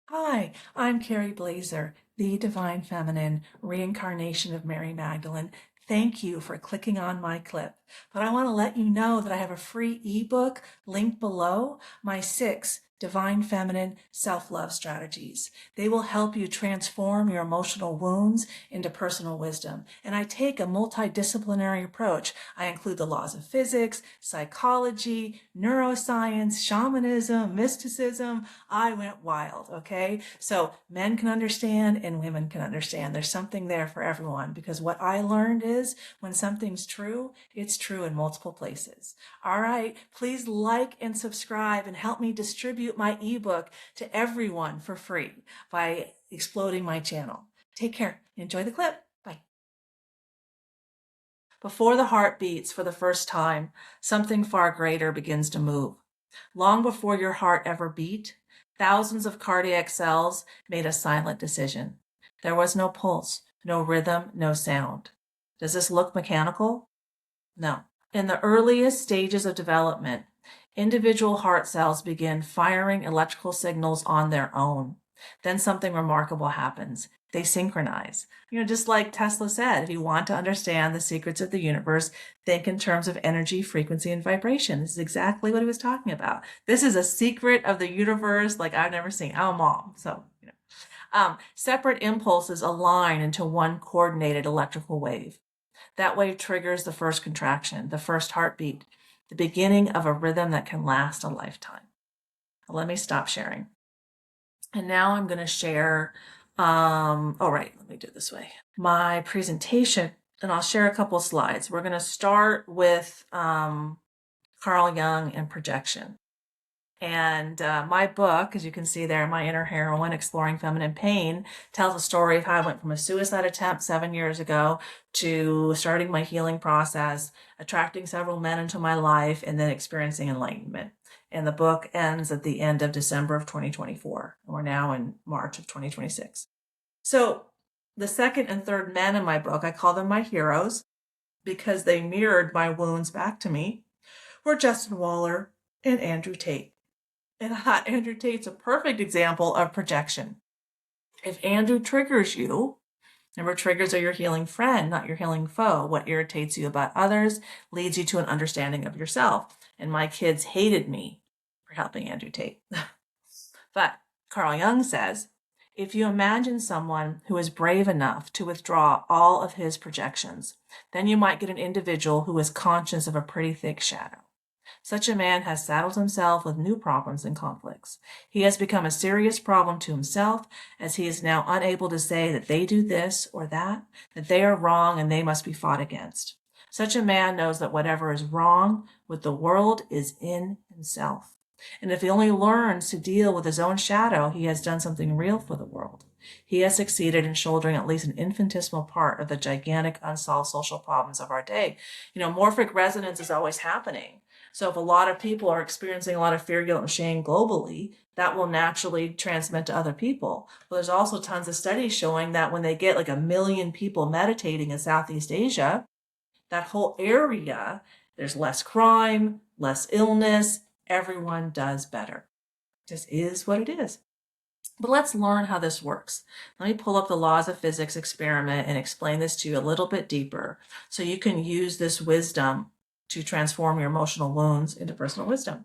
Hi, I'm Carrie Blazer, the Divine Feminine, reincarnation of Mary Magdalene. Thank you for clicking on my clip. But I want to let you know that I have a free ebook linked below, my 6 Divine Feminine Self-Love Strategies. They will help you transform your emotional wounds into personal wisdom. And I take a multidisciplinary approach. I include the laws of physics, psychology, neuroscience, shamanism, mysticism. I went wild, okay? So men can understand and women can understand. There's something there for everyone because what I learned is when something's true, it's true in multiple places. All right, please like and subscribe and help me distribute my ebook to everyone for free by exploding my channel. Take care. Enjoy the clip. Bye. Before the heart beats for the first time, something far greater begins to move. Long before your heart ever beat, thousands of cardiac cells made a silent decision. There was no pulse, no rhythm, no sound. Does this look mechanical? No. In the earliest stages of development, individual heart cells begin firing electrical signals on their own. Then something remarkable happens. They synchronize. Just like Tesla said, if you want to understand the secrets of the universe, think in terms of energy, frequency, and vibration. This is exactly what he was talking about. This is a secret of the universe like I've never seen. I'm a mom, so separate impulses align into one coordinated electrical wave. That wave triggers the first contraction, the first heartbeat, the beginning of a rhythm that can last a lifetime. Let me stop sharing. And now I'm going to share, let me do it this way. My presentation, and I'll share a couple slides. We're going to start with Carl Jung and projection. And my book, as you can see there, My Inner Heroine, Exploring Feminine Pain, tells a story of how I went from a suicide attempt 7 years ago to starting my healing process, attracting several men into my life, and then experiencing enlightenment. And the book ends at the end of December of 2024. We're now in March of 2026. So the second and third men in my book, I call them my heroes because they mirrored my wounds back to me, were Justin Waller and Andrew Tate. And Andrew Tate's a perfect example of projection. If Andrew triggers you, remember, triggers are your healing friend, not your healing foe. What irritates you about others leads you to an understanding of yourself. And my kids hated me for helping Andrew Tate. But Carl Jung says, if you imagine someone who is brave enough to withdraw all of his projections, then you might get an individual who is conscious of a pretty thick shadow. Such a man has saddled himself with new problems and conflicts. He has become a serious problem to himself, as he is now unable to say that they do this or that they are wrong and they must be fought against. Such a man knows that whatever is wrong with the world is in himself. And if he only learns to deal with his own shadow, he has done something real for the world. He has succeeded in shouldering at least an infinitesimal part of the gigantic unsolved social problems of our day. Morphic resonance is always happening. So if a lot of people are experiencing a lot of fear, guilt, and shame globally, that will naturally transmit to other people. But there's also tons of studies showing that when they get like 1 million people meditating in Southeast Asia, that whole area, there's less crime, less illness, everyone does better. It just is what it is. But let's learn how this works. Let me pull up the laws of physics experiment and explain this to you a little bit deeper so you can use this wisdom to transform your emotional wounds into personal wisdom.